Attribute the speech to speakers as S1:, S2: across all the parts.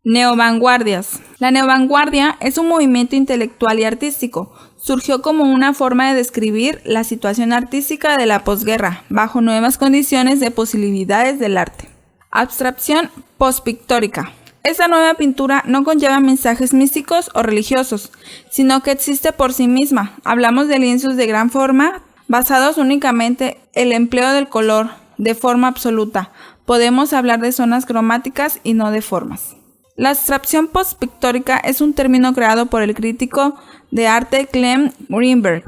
S1: Neovanguardias. La neovanguardia es un movimiento intelectual y artístico. Surgió como una forma de describir la situación artística de la posguerra, bajo nuevas condiciones de posibilidades del arte. Abstracción postpictórica. Esta nueva pintura no conlleva mensajes místicos o religiosos, sino que existe por sí misma. Hablamos de lienzos de gran forma, basados únicamente en el empleo del color, de forma absoluta. Podemos hablar de zonas cromáticas y no de formas. La abstracción postpictórica es un término creado por el crítico de arte Clem Greenberg.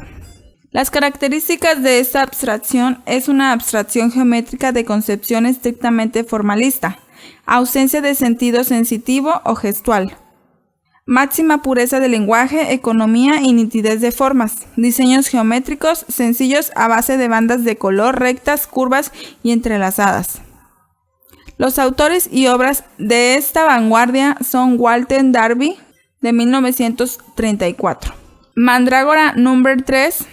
S1: Las características de esta abstracción es una abstracción geométrica de concepción estrictamente formalista, ausencia de sentido sensitivo o gestual, máxima pureza de lenguaje, economía y nitidez de formas, diseños geométricos sencillos a base de bandas de color rectas, curvas y entrelazadas. Los autores y obras de esta vanguardia son Walter Darby, de 1934, Mandrágora No. 3,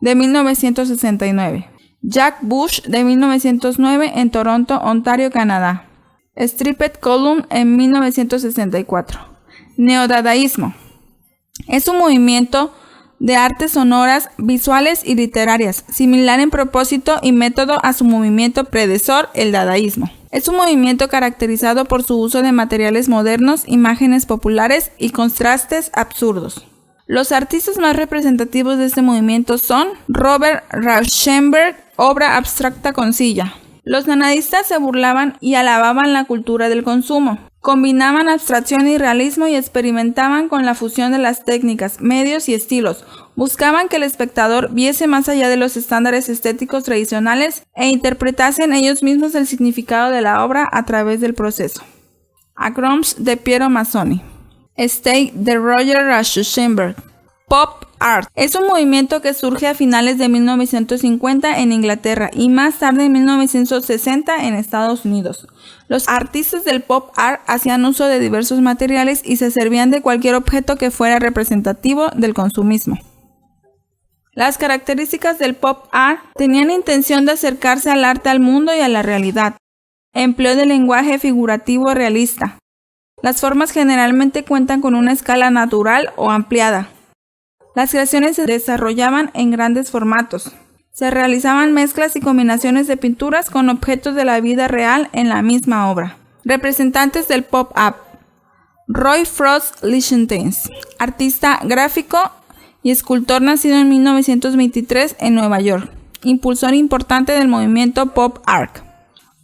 S1: de 1969, Jack Bush, de 1909, en Toronto, Ontario, Canadá, Striped Column, en 1964. Neodadaísmo. Es un movimiento de artes sonoras, visuales y literarias, similar en propósito y método a su movimiento predecesor, el dadaísmo. Es un movimiento caracterizado por su uso de materiales modernos, imágenes populares y contrastes absurdos. Los artistas más representativos de este movimiento son Robert Rauschenberg, obra abstracta con silla. Los dadaístas se burlaban y alababan la cultura del consumo. Combinaban abstracción y realismo y experimentaban con la fusión de las técnicas, medios y estilos. Buscaban que el espectador viese más allá de los estándares estéticos tradicionales e interpretasen ellos mismos el significado de la obra a través del proceso. Acroms de Piero Mazzoni. Stake de Roger Rauschenberg. Pop Art. Es un movimiento que surge a finales de 1950 en Inglaterra y más tarde en 1960 en Estados Unidos. Los artistas del pop art hacían uso de diversos materiales y se servían de cualquier objeto que fuera representativo del consumismo. Las características del pop art tenían intención de acercarse al arte, al mundo y a la realidad. Empleo de lenguaje figurativo realista. Las formas generalmente cuentan con una escala natural o ampliada. Las creaciones se desarrollaban en grandes formatos. Se realizaban mezclas y combinaciones de pinturas con objetos de la vida real en la misma obra. Representantes del pop-up. Roy Frost Lichtenstein, artista gráfico y escultor nacido en 1923 en Nueva York, impulsor importante del movimiento pop art.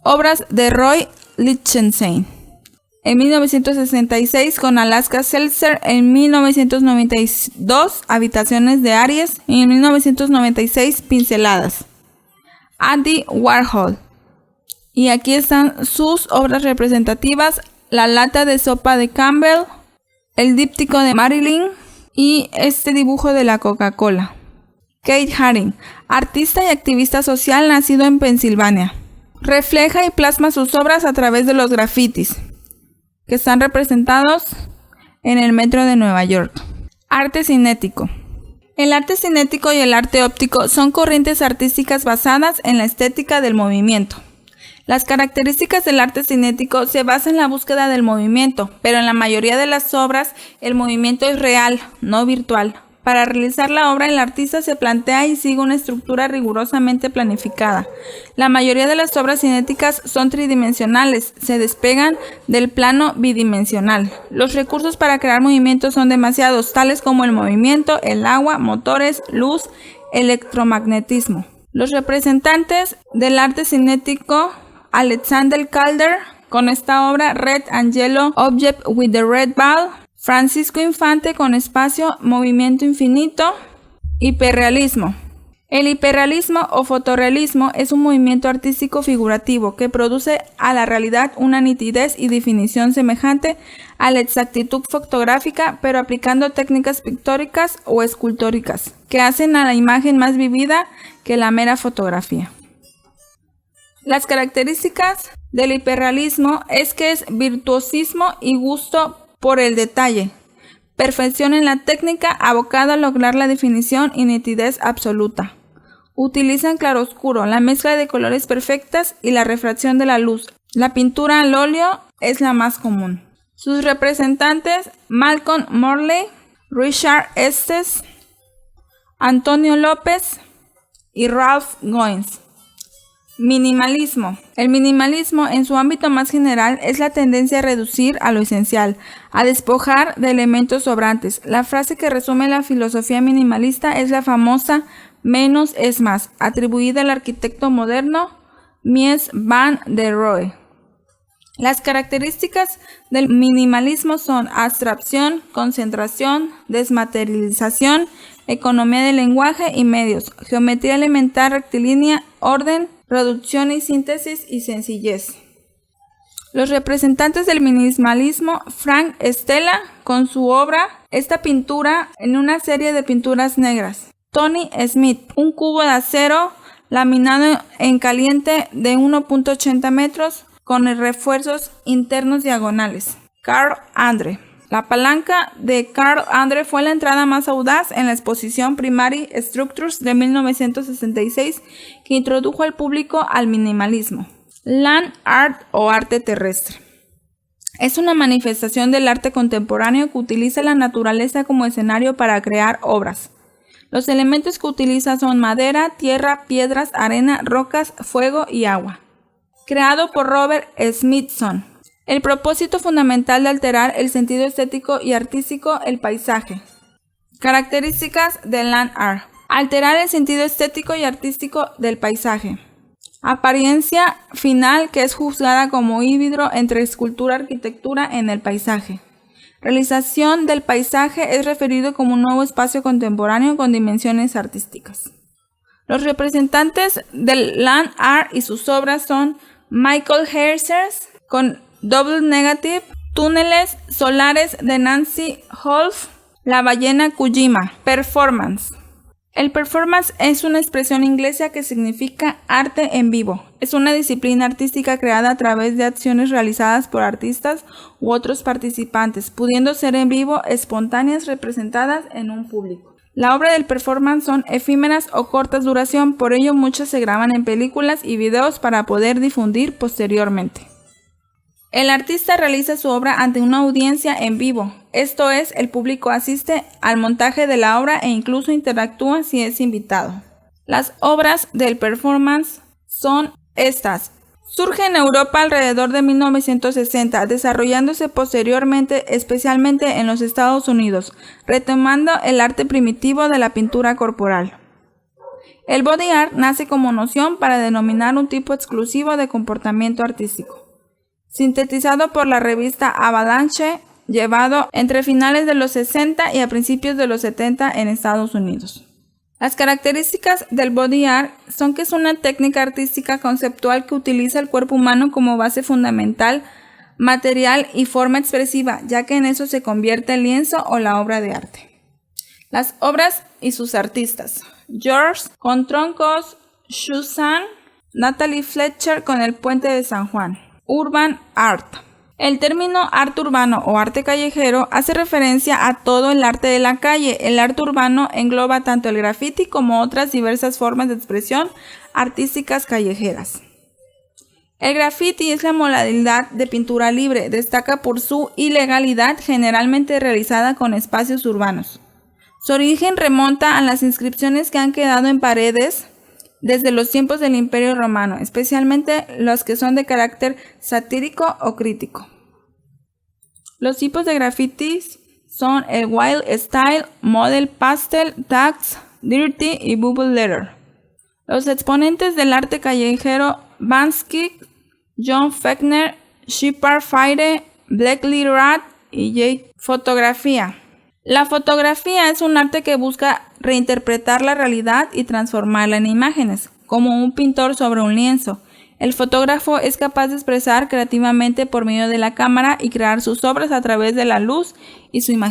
S1: Obras de Roy Lichtenstein. En 1966 con Alaska Seltzer, en 1992 Habitaciones de Aries y en 1996 Pinceladas. Andy Warhol. Y aquí están sus obras representativas: La lata de sopa de Campbell, el díptico de Marilyn y este dibujo de la Coca-Cola. Keith Haring, artista y activista social nacido en Pensilvania. Refleja y plasma sus obras a través de los grafitis, que están representados en el metro de Nueva York. Arte cinético. El arte cinético y el arte óptico son corrientes artísticas basadas en la estética del movimiento. Las características del arte cinético se basan en la búsqueda del movimiento, pero en la mayoría de las obras el movimiento es real, no virtual. Para realizar la obra, el artista se plantea y sigue una estructura rigurosamente planificada. La mayoría de las obras cinéticas son tridimensionales, se despegan del plano bidimensional. Los recursos para crear movimientos son demasiados, tales como el movimiento, el agua, motores, luz, electromagnetismo. Los representantes del arte cinético: Alexander Calder, con esta obra Red and Yellow Object with the Red Ball; Francisco Infante, con Espacio, Movimiento Infinito. Hiperrealismo. El hiperrealismo o fotorrealismo es un movimiento artístico figurativo que produce a la realidad una nitidez y definición semejante a la exactitud fotográfica, pero aplicando técnicas pictóricas o escultóricas que hacen a la imagen más vivida que la mera fotografía. Las características del hiperrealismo es que es virtuosismo y gusto por el detalle, perfección en la técnica abocada a lograr la definición y nitidez absoluta. Utilizan claroscuro, la mezcla de colores perfectas y la refracción de la luz. La pintura al óleo es la más común. Sus representantes: Malcolm Morley, Richard Estes, Antonio López y Ralph Goins. Minimalismo. El minimalismo, en su ámbito más general, es la tendencia a reducir a lo esencial, a despojar de elementos sobrantes. La frase que resume la filosofía minimalista es la famosa "menos es más", atribuida al arquitecto moderno Mies van der Rohe. Las características del minimalismo son abstracción, concentración, desmaterialización, economía del lenguaje y medios, geometría elemental rectilínea, orden, reducción y síntesis y sencillez. Los representantes del minimalismo: Frank Stella, con su obra Esta pintura en una serie de pinturas negras. Tony Smith, un cubo de acero laminado en caliente de 1.80 metros con refuerzos internos diagonales. Carl Andre. La palanca de Carl Andre fue la entrada más audaz en la exposición Primary Structures de 1966, que introdujo al público al minimalismo. Land art o arte terrestre. Es una manifestación del arte contemporáneo que utiliza la naturaleza como escenario para crear obras. Los elementos que utiliza son madera, tierra, piedras, arena, rocas, fuego y agua. Creado por Robert Smithson. El propósito fundamental de alterar el sentido estético y artístico el paisaje. Características del land art. Alterar el sentido estético y artístico del paisaje. Apariencia final, que es juzgada como híbrido entre escultura y arquitectura en el paisaje. Realización del paisaje es referido como un nuevo espacio contemporáneo con dimensiones artísticas. Los representantes del land art y sus obras son Michael Herzers, con Double Negative, Túneles solares de Nancy Holt, La ballena Kujima. Performance. El performance es una expresión inglesa que significa arte en vivo. Es una disciplina artística creada a través de acciones realizadas por artistas u otros participantes, pudiendo ser en vivo, espontáneas, representadas en un público. La obra del performance son efímeras o cortas duración, por ello muchas se graban en películas y videos para poder difundir posteriormente. El artista realiza su obra ante una audiencia en vivo, esto es, el público asiste al montaje de la obra e incluso interactúa si es invitado. Las obras del performance son estas. Surge en Europa alrededor de 1960, desarrollándose posteriormente especialmente en los Estados Unidos, retomando el arte primitivo de la pintura corporal. El body art nace como noción para denominar un tipo exclusivo de comportamiento artístico. Sintetizado por la revista Avalanche, llevado entre finales de los 60 y a principios de los 70 en Estados Unidos. Las características del body art son que es una técnica artística conceptual que utiliza el cuerpo humano como base fundamental, material y forma expresiva, ya que en eso se convierte el lienzo o la obra de arte. Las obras y sus artistas: George con Troncos, Suzanne, Natalie Fletcher con El Puente de San Juan. Urban art. El término arte urbano o arte callejero hace referencia a todo el arte de la calle. El arte urbano engloba tanto el graffiti como otras diversas formas de expresión artísticas callejeras. El graffiti es la modalidad de pintura libre, destaca por su ilegalidad, generalmente realizada con espacios urbanos. Su origen remonta a las inscripciones que han quedado en paredes desde los tiempos del Imperio Romano, especialmente los que son de carácter satírico o crítico. Los tipos de grafitis son el wild style, model, pastel, tags, dirty y bubble letter. Los exponentes del arte callejero: Banksy, John Fechner, Shepard Fairey, Blakely Rat y J. Fotografía. La fotografía es un arte que busca reinterpretar la realidad y transformarla en imágenes, como un pintor sobre un lienzo. El fotógrafo es capaz de expresar creativamente por medio de la cámara y crear sus obras a través de la luz y su imaginación.